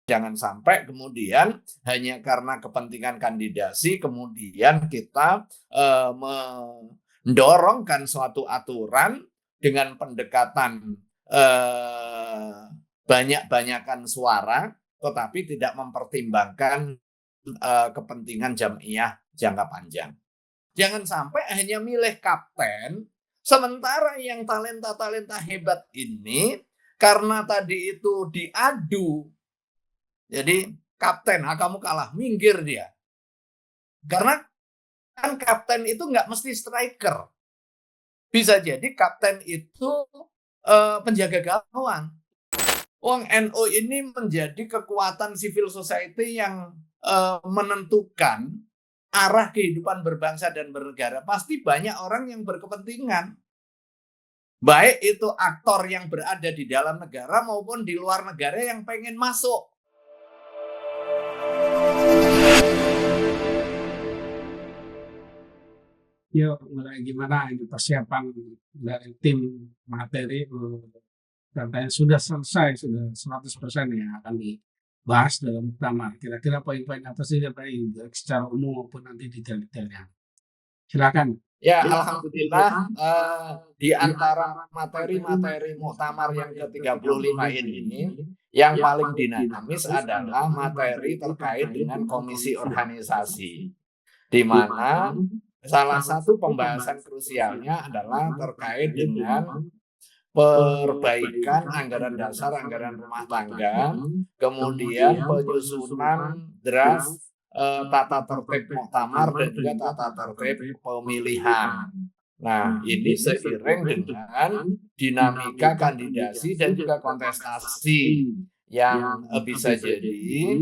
Jangan sampai kemudian hanya karena kepentingan kandidasi kemudian kita, mendorongkan suatu aturan dengan pendekatan, banyak-banyakan suara, tetapi tidak mempertimbangkan, kepentingan jam'iyah jangka panjang. Jangan sampai hanya milih kapten, sementara yang talenta-talenta hebat ini karena tadi itu diadu, jadi kapten, kamu kalah, minggir dia. Karena kan kapten itu nggak mesti striker. Bisa jadi kapten itu penjaga gawang. Wong NU ini menjadi kekuatan civil society yang menentukan arah kehidupan berbangsa dan bernegara. Pasti banyak orang yang berkepentingan. Baik itu aktor yang berada di dalam negara maupun di luar negara yang pengen masuk. Yuk, mulai gimana ini persiapan dari tim materi katanya sudah selesai, sudah 100% yang akan dibahas dalam muktamar. Kira-kira poin-poin apa sih yang baik secara umum maupun nanti detail-detailnya. Silakan. Ya, alhamdulillah di antara materi-materi muktamar yang ke-35 ini yang paling dinamis adalah materi terkait dengan komisi organisasi, di mana salah satu pembahasan krusialnya adalah terkait dengan perbaikan anggaran dasar, anggaran rumah tangga, kemudian penyusunan draft tata tertib muktamar dan juga tata tertib pemilihan. Nah, ini seiring dengan dinamika kandidasi dan juga kontestasi yang bisa jadi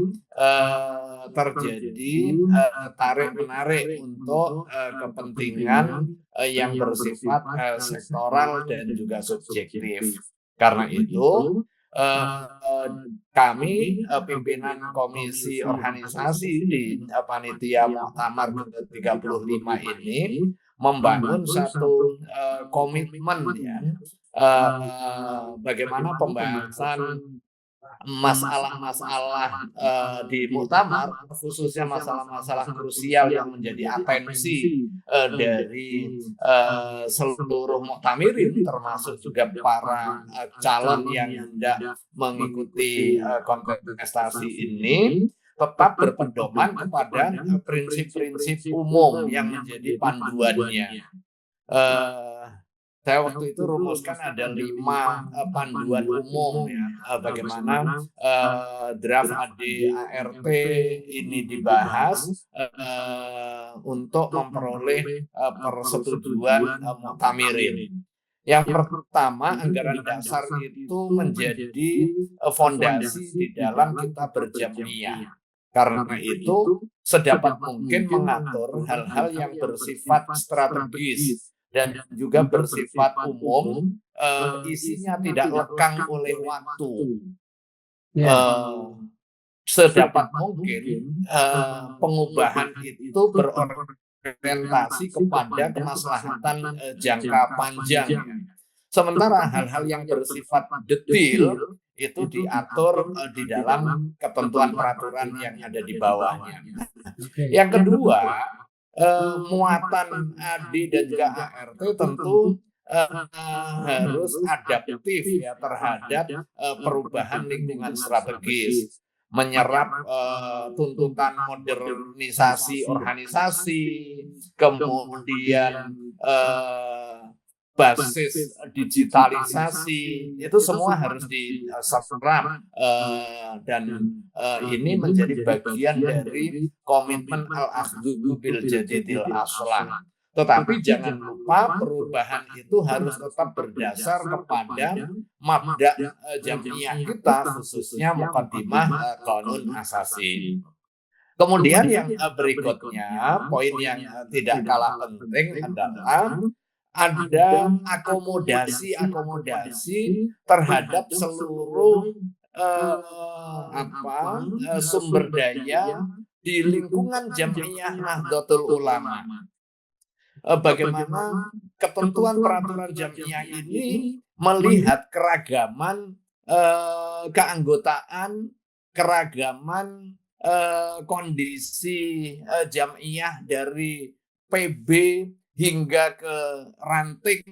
terjadi tarik-menarik untuk kepentingan yang bersifat sektoral dan juga subjektif. Karena itu kami pimpinan komisi organisasi di panitia muktamar ke-35 ini membangun satu komitmen ya, bagaimana pembahasan masalah-masalah di muktamar, khususnya masalah-masalah krusial yang menjadi atensi dari seluruh muktamirin, termasuk juga para calon yang hendak mengikuti kontestasi ini, tetap berpedoman kepada prinsip-prinsip umum yang menjadi panduannya. Saya waktu itu rumuskan ada 5 panduan umum ya, bagaimana draft AD/ART ini dibahas untuk memperoleh persetujuan muktamirin. Yang pertama, anggaran dasar itu menjadi fondasi di dalam kita berjam'iyah. Karena itu, sedapat mungkin mengatur hal-hal yang bersifat strategis dan juga bersifat umum, isinya tidak lekang oleh waktu. Sedapat mungkin pengubahan itu berorientasi kepada kemaslahatan jangka panjang. Sementara hal-hal yang bersifat detail itu diatur di dalam ketentuan peraturan yang ada di bawahnya. Yang kedua, muatan AD dan juga ART tentu harus adaptif ya terhadap perubahan lingkungan strategis, menyerap tuntutan modernisasi organisasi, kemudian basis digitalisasi, itu semua harus diserap dan ini menjadi bagian dari komitmen al-akhdhu bil jadidil aslah. Tetapi jangan lupa perubahan itu harus tetap berdasar kepada mabda jam'iyah kita, khususnya muqaddimah qanun asasi. Kemudian yang berikutnya, poin yang tidak kalah penting adalah ada akomodasi terhadap seluruh sumber daya di lingkungan Jam'iyah Nahdlatul Ulama. Bagaimana ketentuan peraturan Jam'iyah ini melihat keragaman keanggotaan keragaman kondisi jam'iyah dari PB hingga ke ranting,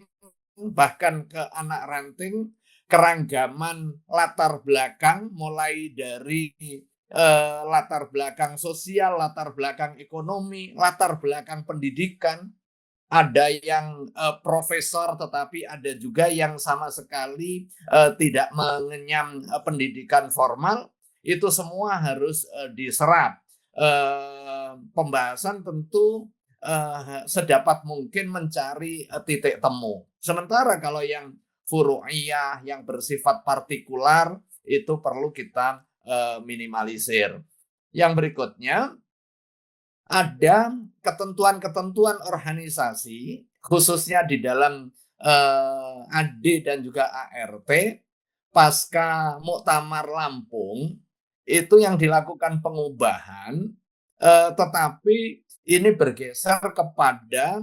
bahkan ke anak ranting, keragaman latar belakang mulai dari latar belakang sosial, latar belakang ekonomi, latar belakang pendidikan. Ada yang profesor, tetapi ada juga yang sama sekali tidak mengenyam pendidikan formal. Itu semua harus diserap. Pembahasan tentu sedapat mungkin mencari titik temu. Sementara kalau yang furu'iyah, yang bersifat partikular, itu perlu kita minimalisir. Yang berikutnya, ada ketentuan-ketentuan organisasi, khususnya di dalam AD dan juga ART, pasca Muktamar Lampung, itu yang dilakukan pengubahan, tetapi ini bergeser kepada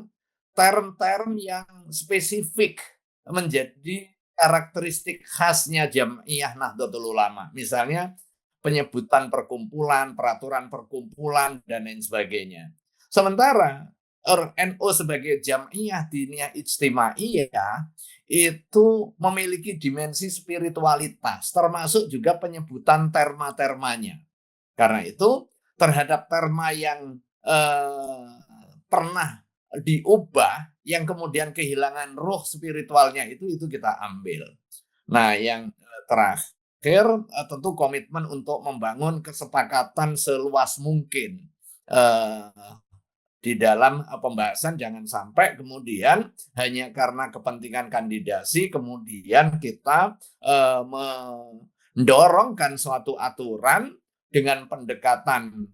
term-term yang spesifik menjadi karakteristik khasnya Jam'iyah Nahdlatul Ulama. Misalnya penyebutan perkumpulan, peraturan perkumpulan, dan lain sebagainya. Sementara NU sebagai Jam'iyah Diniyah Ijtimaiyah itu memiliki dimensi spiritualitas, termasuk juga penyebutan terma-termanya. Karena itu terhadap terma yang pernah diubah, yang kemudian kehilangan ruh spiritualnya itu kita ambil. Nah, yang terakhir tentu komitmen untuk membangun kesepakatan seluas mungkin di dalam pembahasan. Jangan sampai kemudian hanya karena kepentingan kandidasi kemudian kita mendorongkan suatu aturan dengan pendekatan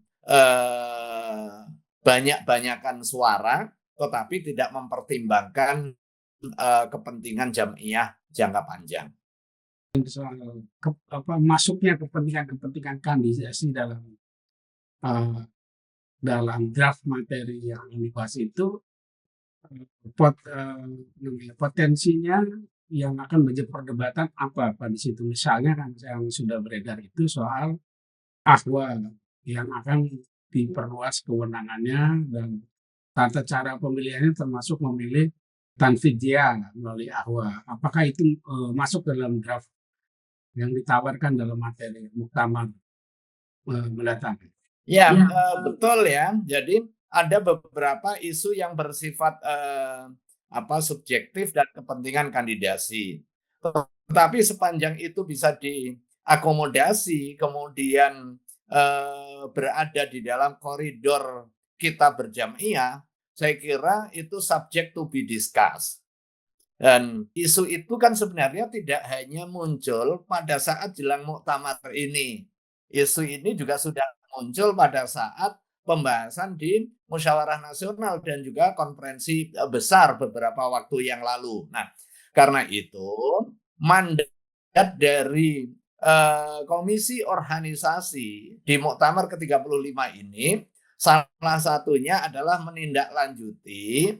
banyak-banyakan suara, tetapi tidak mempertimbangkan kepentingan jam'iyah jangka panjang. Soal masuknya kepentingan kandidasi dalam draft materi yang dibahas itu, potensinya yang akan menjadi perdebatan apa di situ. Misalnya kan yang sudah beredar itu soal ahwa yang akan diperluas kewenangannya dan tata cara pemilihannya termasuk memilih tanfidiyah melalui ahwa. Apakah itu masuk dalam draft yang ditawarkan dalam materi muktamar mendatang? Ya, betul ya. Jadi ada beberapa isu yang bersifat subjektif dan kepentingan kandidasi. Tetapi sepanjang itu bisa diakomodasi, kemudian berada di dalam koridor kita berjam'iyah, saya kira itu subject to be discussed. Dan isu itu kan sebenarnya tidak hanya muncul pada saat jelang muktamar ini. Isu ini juga sudah muncul pada saat pembahasan di Musyawarah Nasional dan juga konferensi besar beberapa waktu yang lalu. Nah, karena itu mandat dari komisi organisasi di Muktamar ke-35 ini salah satunya adalah menindaklanjuti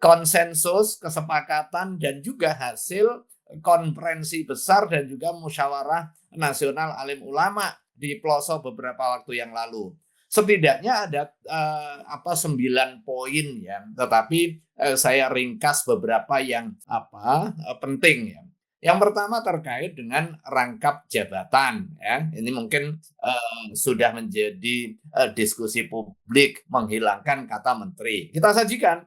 konsensus, kesepakatan, dan juga hasil konferensi besar dan juga musyawarah nasional alim ulama di pelosok beberapa waktu yang lalu. Setidaknya ada 9 poin ya, tetapi saya ringkas beberapa yang penting ya. Yang pertama terkait dengan rangkap jabatan ya. Ini mungkin sudah menjadi diskusi publik, menghilangkan kata menteri. Kita sajikan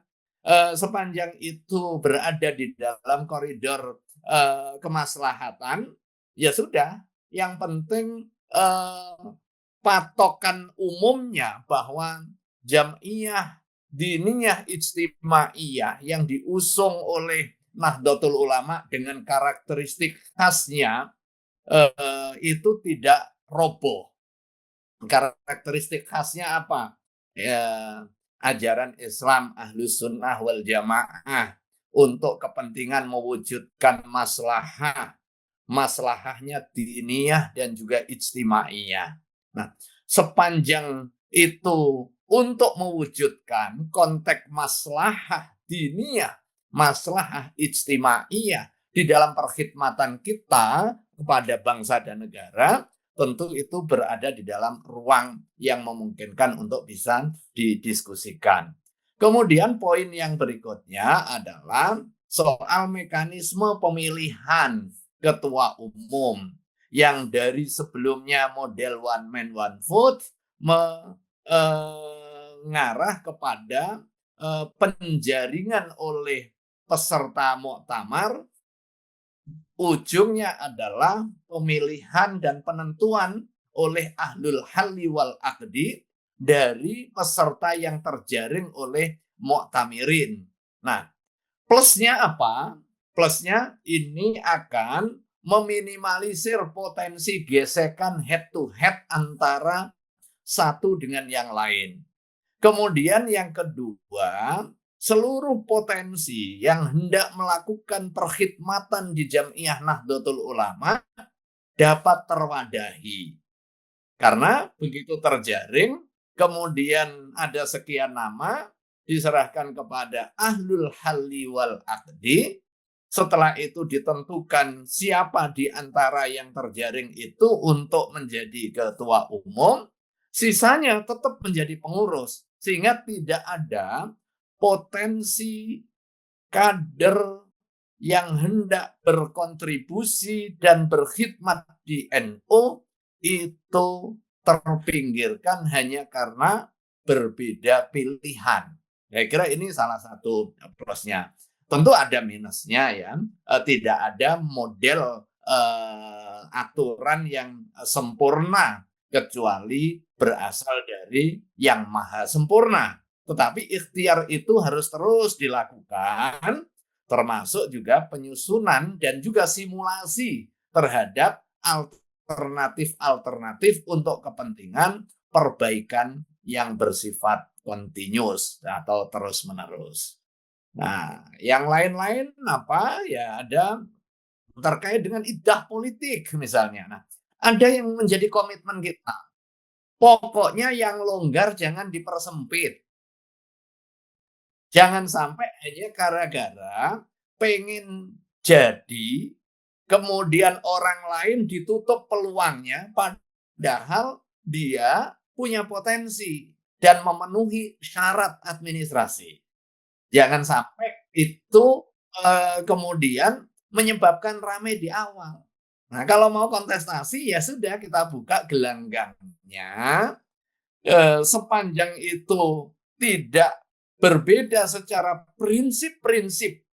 sepanjang itu berada di dalam koridor kemaslahatan, ya sudah. Yang penting patokan umumnya bahwa Jam'iyah Diniyah Ijtimaiyah yang diusung oleh Nahdlatul Ulama dengan karakteristik khasnya itu tidak roboh. Karakteristik khasnya apa? Ya, ajaran Islam Ahlus Sunnah wal Jamaah untuk kepentingan mewujudkan maslahahnya diniyah dan juga ijtimaiyah. Nah, sepanjang itu untuk mewujudkan konteks maslahah diniyah, maslahah ijtimaiyah di dalam perkhidmatan kita kepada bangsa dan negara, tentu itu berada di dalam ruang yang memungkinkan untuk bisa didiskusikan. Kemudian poin yang berikutnya adalah soal mekanisme pemilihan ketua umum yang dari sebelumnya model one man one vote mengarah kepada penjaringan oleh peserta muktamar. Ujungnya adalah pemilihan dan penentuan oleh ahlul halli wal aqdi dari peserta yang terjaring oleh muktamirin. Nah, plusnya apa? Plusnya ini akan meminimalisir potensi gesekan head to head antara satu dengan yang lain. Kemudian yang kedua, seluruh potensi yang hendak melakukan perkhidmatan di Jamiah Nahdlatul Ulama dapat terwadahi. Karena begitu terjaring, kemudian ada sekian nama diserahkan kepada ahlul halli wal aqdi. Setelah itu ditentukan siapa di antara yang terjaring itu untuk menjadi ketua umum, sisanya tetap menjadi pengurus. Sehingga tidak ada potensi kader yang hendak berkontribusi dan berkhidmat di NU itu terpinggirkan hanya karena berbeda pilihan. Saya kira ini salah satu plusnya. Tentu ada minusnya ya, tidak ada model aturan yang sempurna kecuali berasal dari yang maha sempurna. Tetapi ikhtiar itu harus terus dilakukan, termasuk juga penyusunan dan juga simulasi terhadap alternatif-alternatif untuk kepentingan perbaikan yang bersifat continuous atau terus-menerus. Nah, yang lain-lain apa? Ya ada terkait dengan idah politik misalnya. Nah, ada yang menjadi komitmen kita. Pokoknya yang longgar jangan dipersempit. Jangan sampai hanya gara-gara pengen jadi, kemudian orang lain ditutup peluangnya, padahal dia punya potensi dan memenuhi syarat administrasi. Jangan sampai itu kemudian menyebabkan ramai di awal. Nah, kalau mau kontestasi ya sudah kita buka gelanggangnya, sepanjang itu tidak berbeda secara prinsip-prinsip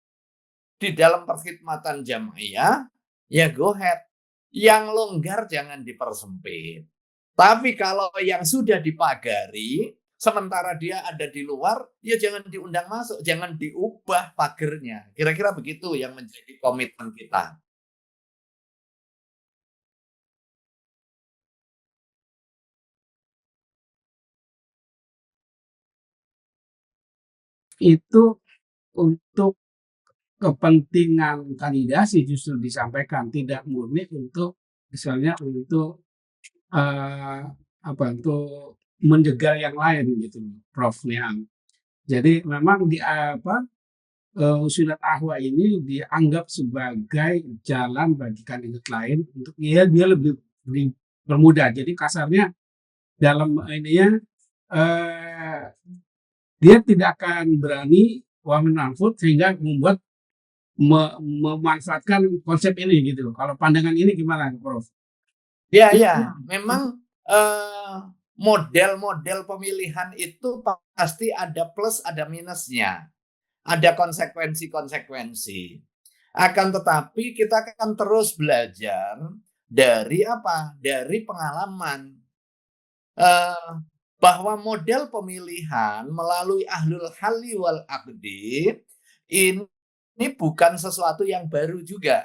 di dalam perkhidmatan jamaiyah, ya go ahead. Yang longgar jangan dipersempit. Tapi kalau yang sudah dipagari, sementara dia ada di luar, ya jangan diundang masuk, jangan diubah pagernya. Kira-kira begitu yang menjadi komitmen kita. Itu untuk kepentingan kandidasi justru disampaikan, tidak murni untuk misalnya untuk untuk menjegal yang lain gitu, Prof. Niam. Jadi memang usulan Ahwa ini dianggap sebagai jalan bagi kandidat lain untuk dia lebih bermudah. Jadi kasarnya dalam ininya eh, dia tidak akan berani one man one vote sehingga membuat memanfaatkan konsep ini gitu. Kalau pandangan ini gimana, Prof? Ya, ya, memang model-model pemilihan itu pasti ada plus, ada minusnya. Ada konsekuensi-konsekuensi. Akan tetapi kita akan terus belajar dari apa? Dari pengalaman. Bahwa model pemilihan melalui ahlul halli wal aqdi ini bukan sesuatu yang baru juga.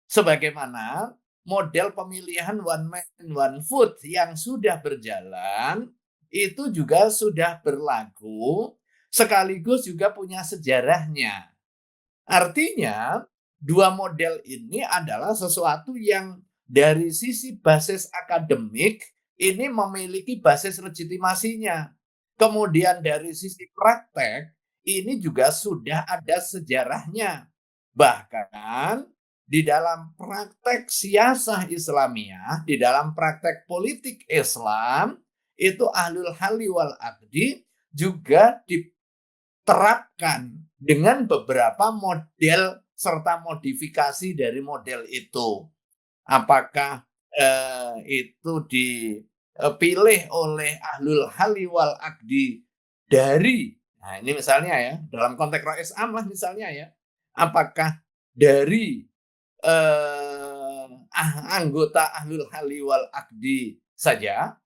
Sebagaimana model pemilihan one man one vote yang sudah berjalan itu juga sudah berlaku sekaligus juga punya sejarahnya. Artinya dua model ini adalah sesuatu yang dari sisi basis akademik ini memiliki basis legitimasinya. Kemudian dari sisi praktek ini juga sudah ada sejarahnya. Bahkan di dalam praktek siasah Islamiyah, di dalam praktek politik Islam, itu ahlul halli wal aqdi juga diterapkan dengan beberapa model serta modifikasi dari model itu. Apakah itu dipilih oleh ahlul halli wal aqdi dari, nah ini misalnya ya, dalam konteks Rois Am misalnya ya, apakah dari anggota ahlul halli wal aqdi saja,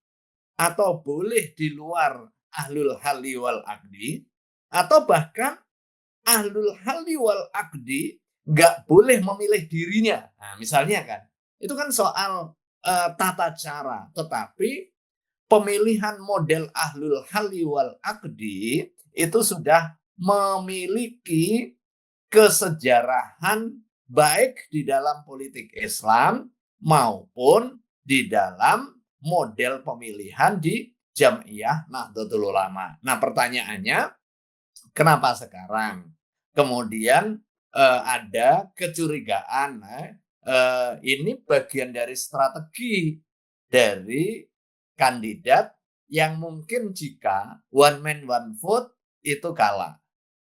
atau boleh di luar ahlul halli wal aqdi, atau bahkan ahlul halli wal aqdi nggak boleh memilih dirinya. Nah, misalnya kan, itu kan soal tata cara. Tetapi pemilihan model ahlul halli wal aqdi itu sudah memiliki kesejarahan baik di dalam politik Islam maupun di dalam model pemilihan di Jam'iyah Nahdlatul Ulama. Nah, pertanyaannya, kenapa sekarang kemudian ada kecurigaan? Ini bagian dari strategi dari kandidat yang mungkin jika one man one vote itu kalah.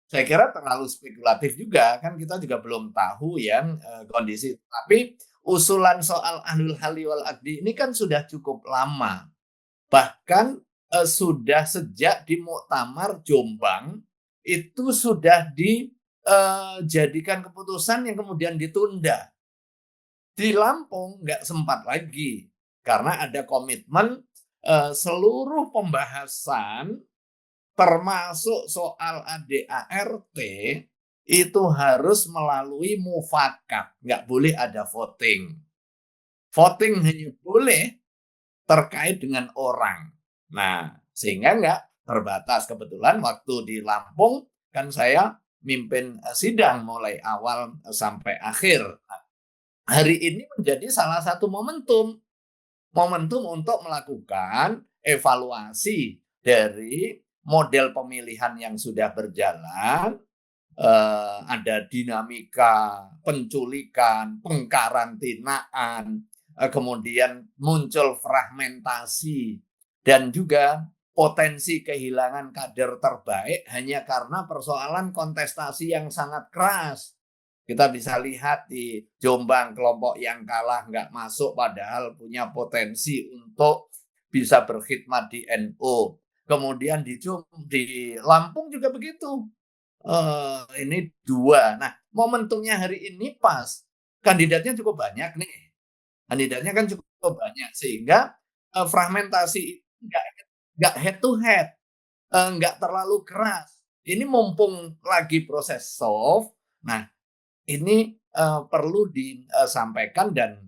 Saya kira terlalu spekulatif juga, kan kita juga belum tahu ya kondisi. Tapi usulan soal ahlul halli wal aqdi ini kan sudah cukup lama. Bahkan sudah sejak di Muktamar Jombang itu sudah dijadikan keputusan yang kemudian ditunda. Di Lampung nggak sempat lagi karena ada komitmen seluruh pembahasan termasuk soal ADART itu harus melalui mufakat, nggak boleh ada voting. Voting hanya boleh terkait dengan orang. Nah, sehingga nggak terbatas. Kebetulan waktu di Lampung kan saya mimpin sidang mulai awal sampai akhir. Nah, hari ini menjadi salah satu momentum untuk melakukan evaluasi dari model pemilihan yang sudah berjalan. Ada dinamika penculikan, pengkarantinaan, kemudian muncul fragmentasi dan juga potensi kehilangan kader terbaik hanya karena persoalan kontestasi yang sangat keras. Kita bisa lihat di Jombang, kelompok yang kalah nggak masuk padahal punya potensi untuk bisa berkhidmat di NU. Kemudian di Lampung juga begitu. Ini dua. Nah, momentumnya hari ini pas. Kandidatnya cukup banyak nih. Kandidatnya kan cukup banyak sehingga fragmentasi nggak head to head, nggak terlalu keras. Ini mumpung lagi proses soft. Nah, ini perlu disampaikan dan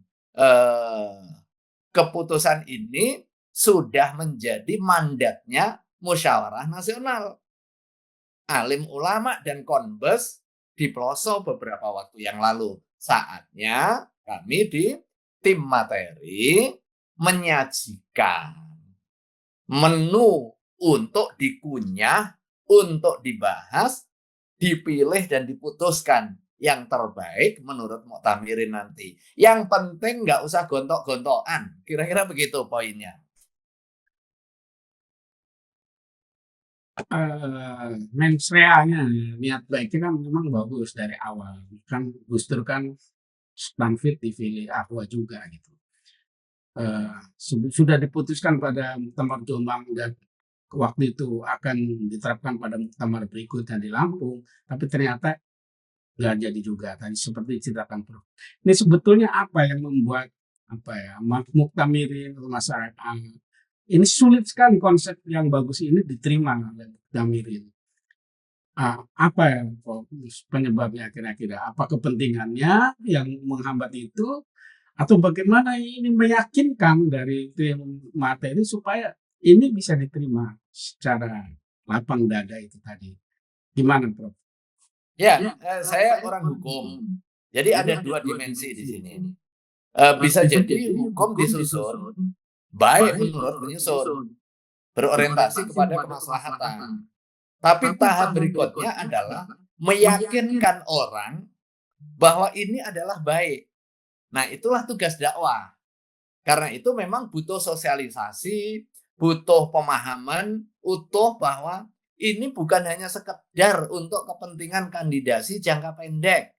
keputusan ini sudah menjadi mandatnya Musyawarah Nasional. Alim ulama dan Konbes di Peloso beberapa waktu yang lalu. Saatnya kami di tim materi menyajikan menu untuk dikunyah, untuk dibahas, dipilih dan diputuskan yang terbaik menurut Muktamirin nanti. Yang penting nggak usah gontok-gontokan. Kira-kira begitu poinnya. Mens reanya, niat baiknya kan memang bagus dari awal. Kan Gus Dur kan Stanford dipilih Ahwa juga gitu. Sudah diputuskan pada Muktamar Jombang dan waktu itu akan diterapkan pada muktamar berikutnya di Lampung, tapi ternyata nggak jadi juga. Tadi seperti ceritakan Prof. Ini sebetulnya apa yang membuat Muktamirin masyarakat ini sulit sekali konsep yang bagus ini diterima oleh Muktamirin. Apa ya penyebabnya kira-kira? Apa kepentingannya yang menghambat itu? Atau bagaimana ini meyakinkan dari tim materi supaya ini bisa diterima secara lapang dada itu tadi? Gimana, Prof? Ya, saya orang hukum. Jadi ada dua dimensi di sini. Bisa jadi hukum disusun baik menurut penyusun, berorientasi kepada kemaslahatan. Tapi tahap berikutnya adalah meyakinkan orang bahwa ini adalah baik. Nah, itulah tugas dakwah. Karena itu memang butuh sosialisasi, butuh pemahaman utuh bahwa ini bukan hanya sekedar untuk kepentingan kandidasi jangka pendek,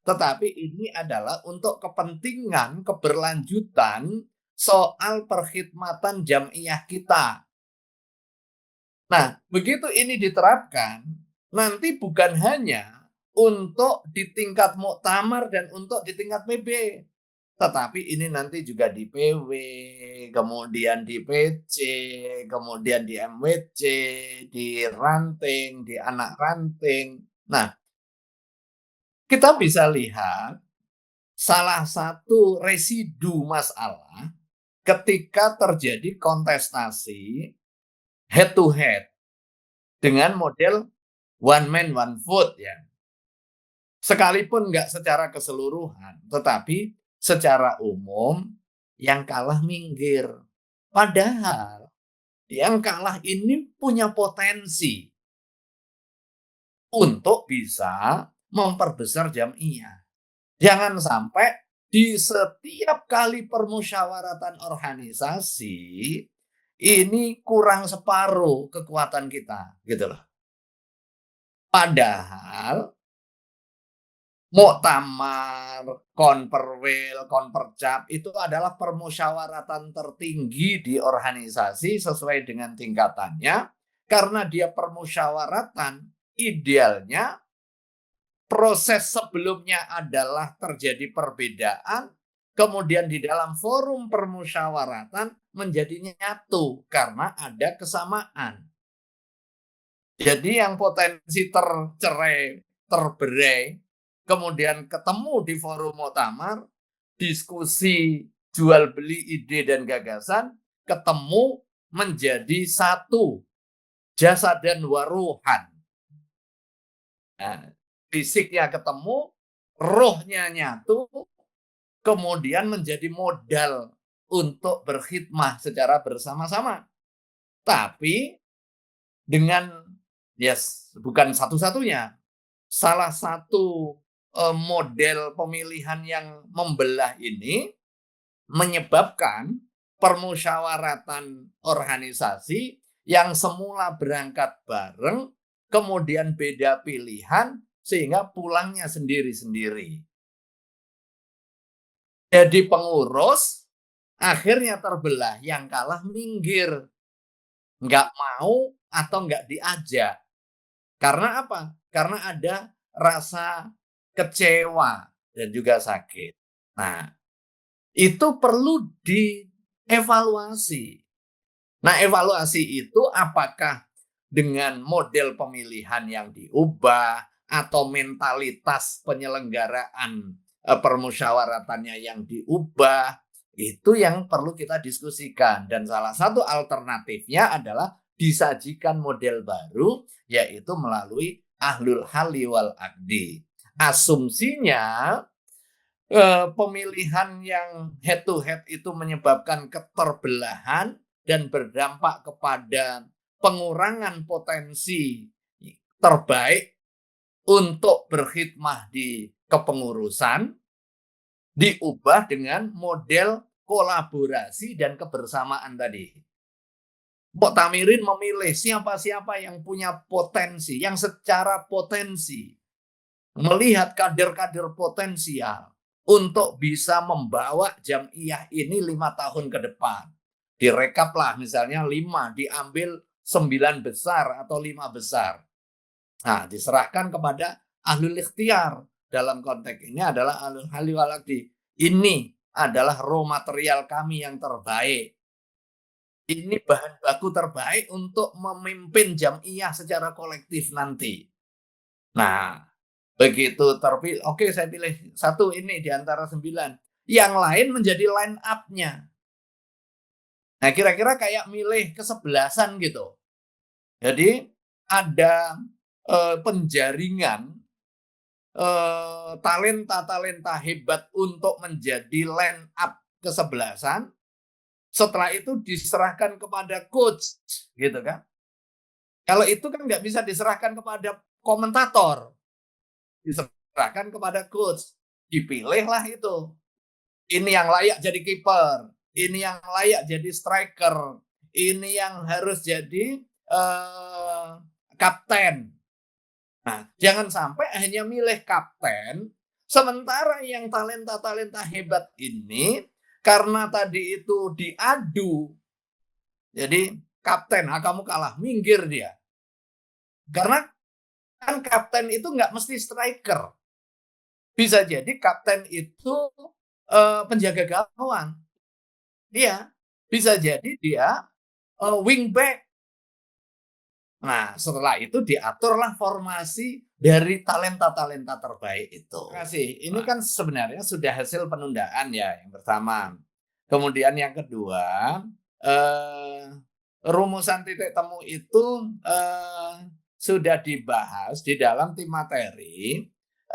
tetapi ini adalah untuk kepentingan keberlanjutan soal perkhidmatan jam'iyah kita. Nah, begitu ini diterapkan, nanti bukan hanya untuk di tingkat muktamar dan untuk di tingkat PB, tetapi ini nanti juga di PW, kemudian di PC, kemudian di MWC, di ranting, di anak ranting. Nah, kita bisa lihat salah satu residu masalah ketika terjadi kontestasi head to head dengan model one man one vote ya. Sekalipun nggak secara keseluruhan, tetapi secara umum yang kalah minggir. Padahal yang kalah ini punya potensi untuk bisa memperbesar jam'iyah. Jangan sampai di setiap kali permusyawaratan organisasi ini kurang separuh kekuatan kita, gitu loh. Padahal muktamar, konperwil, konpercap itu adalah permusyawaratan tertinggi di organisasi sesuai dengan tingkatannya. Karena dia permusyawaratan, idealnya proses sebelumnya adalah terjadi perbedaan, kemudian di dalam forum permusyawaratan menjadi nyatu karena ada kesamaan. Jadi yang potensi tercerai, terberai, kemudian ketemu di forum muktamar, diskusi jual beli ide dan gagasan, ketemu menjadi satu, jasad dan waruhan. Nah, fisiknya ketemu, rohnya nyatu, kemudian menjadi modal untuk berkhidmah secara bersama-sama. Tapi dengan bukan satu-satunya, salah satu model pemilihan yang membelah ini menyebabkan permusyawaratan organisasi yang semula berangkat bareng, kemudian beda pilihan, sehingga pulangnya sendiri-sendiri. Jadi pengurus akhirnya terbelah, yang kalah minggir, nggak mau atau nggak diajak. Karena apa? Karena ada rasa kecewa dan juga sakit. Nah, itu perlu dievaluasi. Nah, evaluasi itu apakah dengan model pemilihan yang diubah atau mentalitas penyelenggaraan permusyawaratannya yang diubah, itu yang perlu kita diskusikan. Dan salah satu alternatifnya adalah disajikan model baru, yaitu melalui ahlul halli wal aqdi. Asumsinya pemilihan yang head to head itu menyebabkan keterbelahan dan berdampak kepada pengurangan potensi terbaik untuk berkhidmah di kepengurusan, diubah dengan model kolaborasi dan kebersamaan tadi. Muktamirin memilih siapa-siapa yang punya potensi, yang secara potensi melihat kader-kader potensial untuk bisa membawa jam'iyah ini 5 tahun ke depan. Direkaplah misalnya 5, diambil 9 besar atau 5 besar. Nah, diserahkan kepada ahlul ikhtiar. Dalam konteks ini adalah ahlul halli wal aqdi. Ini adalah raw material kami yang terbaik. Ini bahan baku terbaik untuk memimpin jam'iyah secara kolektif nanti. Nah, begitu terpilih, oke saya pilih satu ini di antara 9. Yang lain menjadi line up-nya. Nah, kira-kira kayak milih kesebelasan gitu. Jadi ada penjaringan talenta-talenta hebat untuk menjadi line up kesebelasan. Setelah itu diserahkan kepada coach, gitu kan. Kalau itu kan nggak bisa diserahkan kepada komentator. Diserahkan diserahkan kepada coach. Dipilihlah itu. Ini yang layak jadi kiper, ini yang layak jadi striker, ini yang harus jadi kapten. Nah, jangan sampai hanya milih kapten, sementara yang talenta-talenta hebat ini karena tadi itu diadu, jadi kapten, kamu kalah, minggir dia. Karena kan kapten itu nggak mesti striker. Bisa jadi kapten itu penjaga gawang. Iya, bisa jadi dia wingback. Nah, setelah itu diaturlah formasi dari talenta-talenta terbaik itu. Terima kasih. Ini kan sebenarnya sudah hasil penundaan ya yang pertama. Kemudian yang kedua, rumusan titik temu itu sudah dibahas di dalam tim materi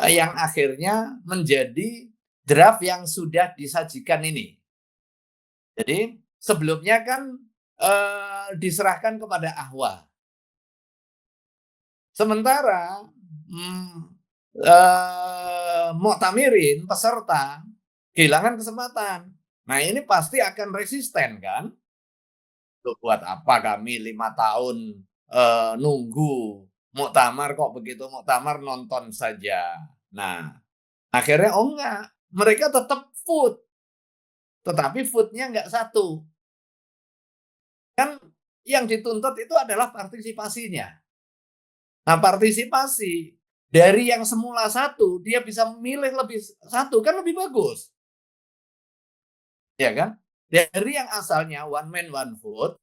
yang akhirnya menjadi draft yang sudah disajikan ini. Jadi sebelumnya kan diserahkan kepada Ahwa. Sementara Mu'tamirin peserta kehilangan kesempatan. Nah ini pasti akan resisten kan? Loh, buat apa kami 5 tahun nunggu muktamar kok begitu muktamar nonton saja. Nah akhirnya enggak, mereka tetap vote. Tetapi vote-nya enggak satu. Kan yang dituntut itu adalah partisipasinya. Nah, partisipasi dari yang semula satu, dia bisa memilih lebih satu, kan lebih bagus. Ya kan? Dari yang asalnya one man one vote,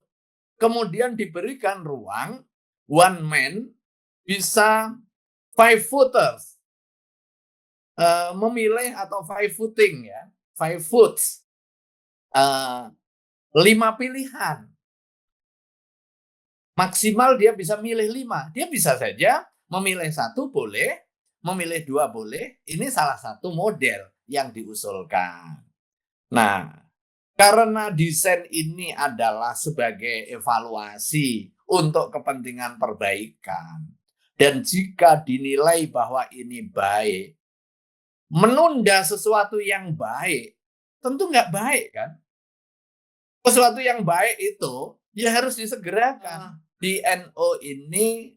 kemudian diberikan ruang one man bisa 5 voters memilih atau 5 voting ya, 5 votes, 5 pilihan. Maksimal dia bisa milih 5. Dia bisa saja memilih 1 boleh, memilih 2 boleh. Ini salah satu model yang diusulkan. Nah, karena desain ini adalah sebagai evaluasi untuk kepentingan perbaikan. Dan jika dinilai bahwa ini baik, menunda sesuatu yang baik, tentu nggak baik kan? Sesuatu yang baik itu ya harus disegerakan. Di NU ini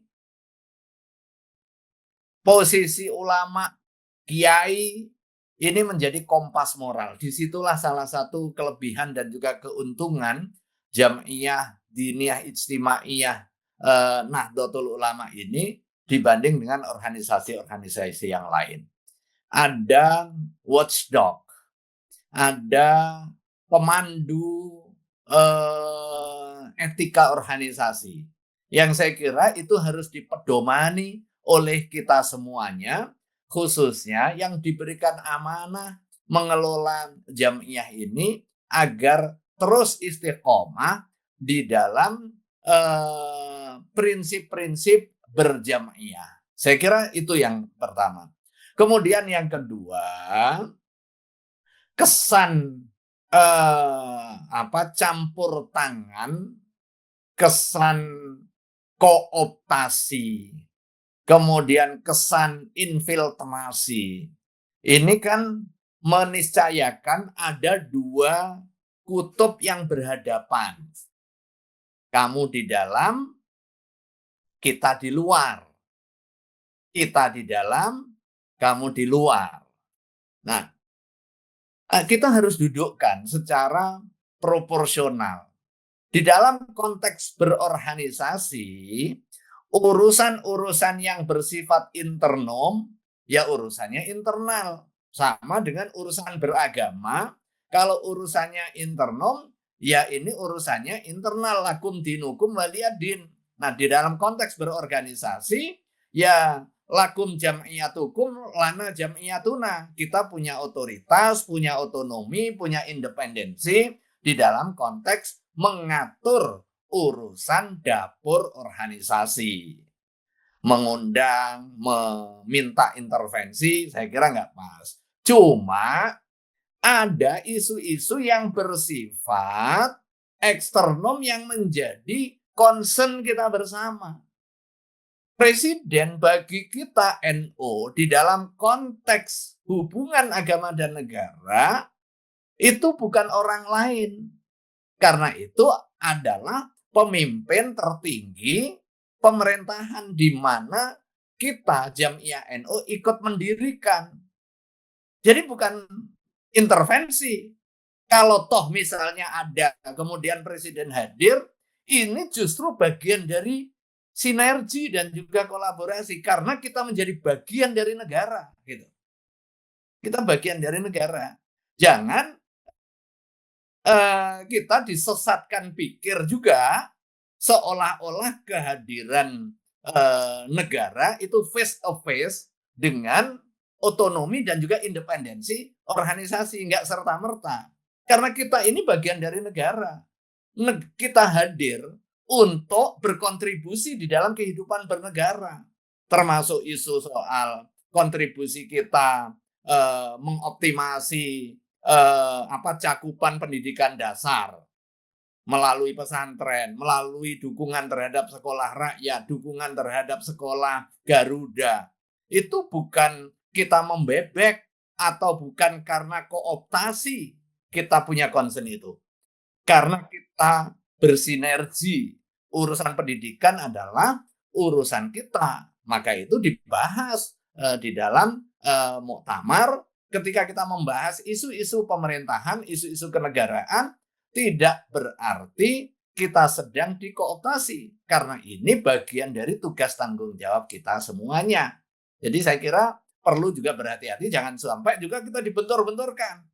posisi ulama, kiai ini menjadi kompas moral. Disitulah salah satu kelebihan dan juga keuntungan Jam'iyah Diniyah Ijtimaiyah Nahdlatul Ulama ini dibanding dengan organisasi-organisasi yang lain. Ada watchdog, ada pemandu etika organisasi yang saya kira itu harus dipedomani oleh kita semuanya, khususnya yang diberikan amanah mengelola Jam'iyah ini agar terus istiqomah di dalam prinsip-prinsip berjam'iyah. Saya kira itu yang pertama. Kemudian yang kedua, kesan campur tangan, kesan kooptasi, kemudian kesan infiltrasi. Ini kan meniscayakan ada 2 kutub yang berhadapan. Kamu di dalam, kita di luar. Kita di dalam, kamu di luar. Nah, kita harus dudukkan secara proporsional. Di dalam konteks berorganisasi, urusan-urusan yang bersifat internom, ya urusannya internal. Sama dengan urusan beragama, kalau urusannya internom, ya ini urusannya internal, lakum dinukum waliyadin. Nah, di dalam konteks berorganisasi, ya lakum jam'iyatukum lana jam'iyatuna. Kita punya otoritas, punya otonomi, punya independensi di dalam konteks mengatur urusan dapur organisasi. Mengundang, meminta intervensi, saya kira nggak pas. Cuma ada isu-isu yang bersifat eksternom yang menjadi concern kita bersama. Presiden bagi kita NU di dalam konteks hubungan agama dan negara itu bukan orang lain. Karena itu adalah pemimpin tertinggi pemerintahan di mana kita Jamiah NU ikut mendirikan. Jadi bukan intervensi. Kalau toh misalnya ada kemudian presiden hadir, ini justru bagian dari sinergi dan juga kolaborasi karena kita menjadi bagian dari negara gitu. Kita bagian dari negara. Jangan kita disesatkan pikir juga seolah-olah kehadiran negara itu face to face dengan otonomi dan juga independensi organisasi, nggak serta-merta. Karena kita ini bagian dari negara. Kita hadir untuk berkontribusi di dalam kehidupan bernegara. Termasuk isu soal kontribusi kita mengoptimasi cakupan pendidikan dasar melalui pesantren, melalui dukungan terhadap sekolah rakyat, dukungan terhadap sekolah Garuda. Itu bukan kita membebek atau bukan karena kooptasi kita punya concern itu. Karena kita bersinergi. Urusan pendidikan adalah urusan kita. Maka itu dibahas di dalam muktamar ketika kita membahas isu-isu pemerintahan, isu-isu kenegaraan, tidak berarti kita sedang dikooptasi. Karena ini bagian dari tugas tanggung jawab kita semuanya. Jadi saya kira perlu juga berhati-hati, jangan sampai juga kita dibentur-benturkan.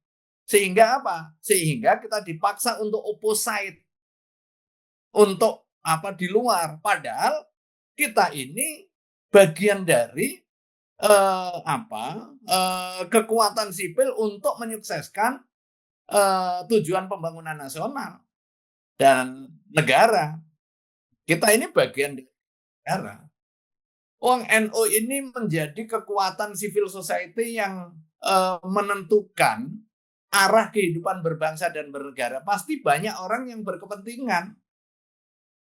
Sehingga apa? Sehingga kita dipaksa untuk opposite. Untuk di luar. Padahal kita ini bagian dari kekuatan sipil untuk menyukseskan tujuan pembangunan nasional dan negara. Kita ini bagian dari negara. NU ini menjadi kekuatan civil society yang menentukan arah kehidupan berbangsa dan bernegara. Pasti banyak orang yang berkepentingan.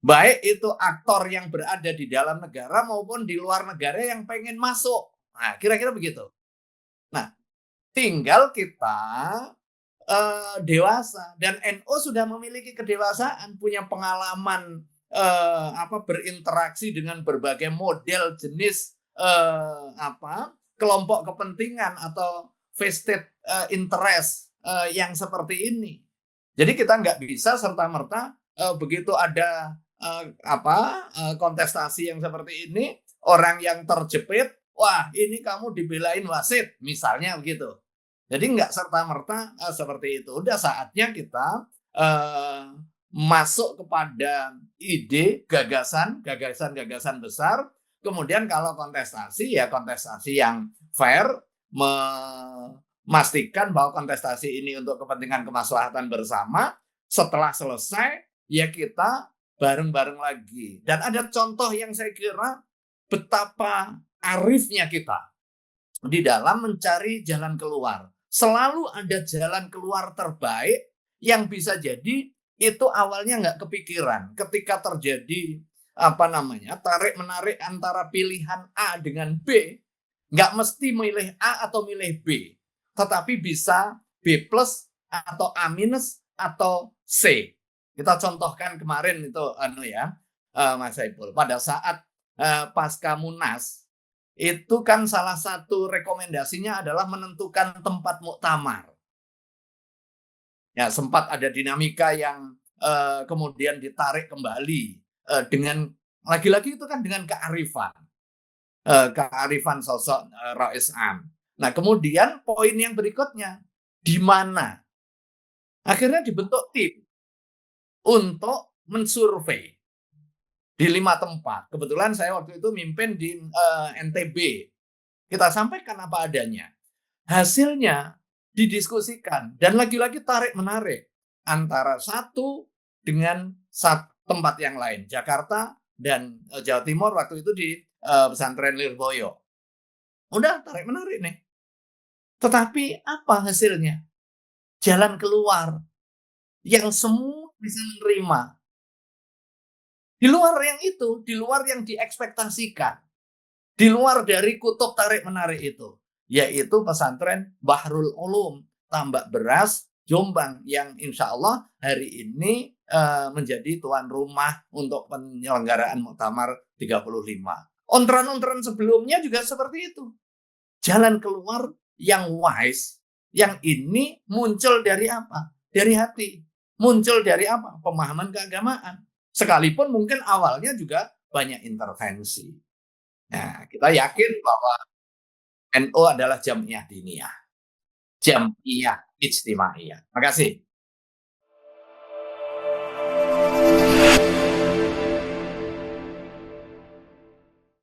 Baik itu aktor yang berada di dalam negara maupun di luar negara yang pengen masuk. Nah, kira-kira begitu. Nah, tinggal kita dewasa dan NU sudah memiliki kedewasaan, punya pengalaman berinteraksi dengan berbagai model jenis kelompok kepentingan atau vested interest yang seperti ini. Jadi kita nggak bisa serta-merta begitu ada kontestasi yang seperti ini, orang yang terjepit, wah ini kamu dibelain wasit, misalnya begitu. Jadi nggak serta-merta seperti itu. Udah saatnya kita masuk kepada ide, gagasan besar. Kemudian kalau kontestasi, ya kontestasi yang fair, memastikan bahwa kontestasi ini untuk kepentingan kemaslahatan bersama. Setelah selesai, ya kita bareng-bareng lagi. Dan ada contoh yang saya kira betapa arifnya kita di dalam mencari jalan keluar. Selalu ada jalan keluar terbaik yang bisa jadi itu awalnya nggak kepikiran. Ketika terjadi tarik-menarik antara pilihan A dengan B, nggak mesti milih A atau milih B, tetapi bisa B plus atau A minus atau C. Kita contohkan kemarin itu Mas Saiful, pada saat pasca Munas itu kan salah satu rekomendasinya adalah menentukan tempat muktamar. Ya, sempat ada dinamika yang kemudian ditarik kembali dengan lagi-lagi itu kan dengan kearifan sosok Rais Am. Nah, kemudian poin yang berikutnya, di mana akhirnya dibentuk tim untuk mensurvei di 5 tempat. Kebetulan saya waktu itu mimpin di NTB. Kita sampaikan apa adanya. Hasilnya didiskusikan dan lagi-lagi tarik-menarik antara satu dengan tempat yang lain. Jakarta dan Jawa Timur waktu itu di pesantren Lirboyo. Udah tarik-menarik nih. Tetapi apa hasilnya? Jalan keluar yang semua bisa menerima. Di luar yang itu, di luar yang diekspektasikan, di luar dari kutub tarik-menarik itu, yaitu pesantren Bahrul Ulum, Tambak Beras, Jombang, yang insya Allah hari ini menjadi tuan rumah untuk penyelenggaraan Muktamar 35. Ontran-ontran sebelumnya juga seperti itu. Jalan keluar yang wise, yang ini muncul dari apa? Dari hati. Muncul dari apa? Pemahaman keagamaan. Sekalipun mungkin awalnya juga banyak intervensi. Nah, kita yakin bahwa NU adalah Jamiah Diniyah, Jamiah Ijtimaiyah. Terima kasih.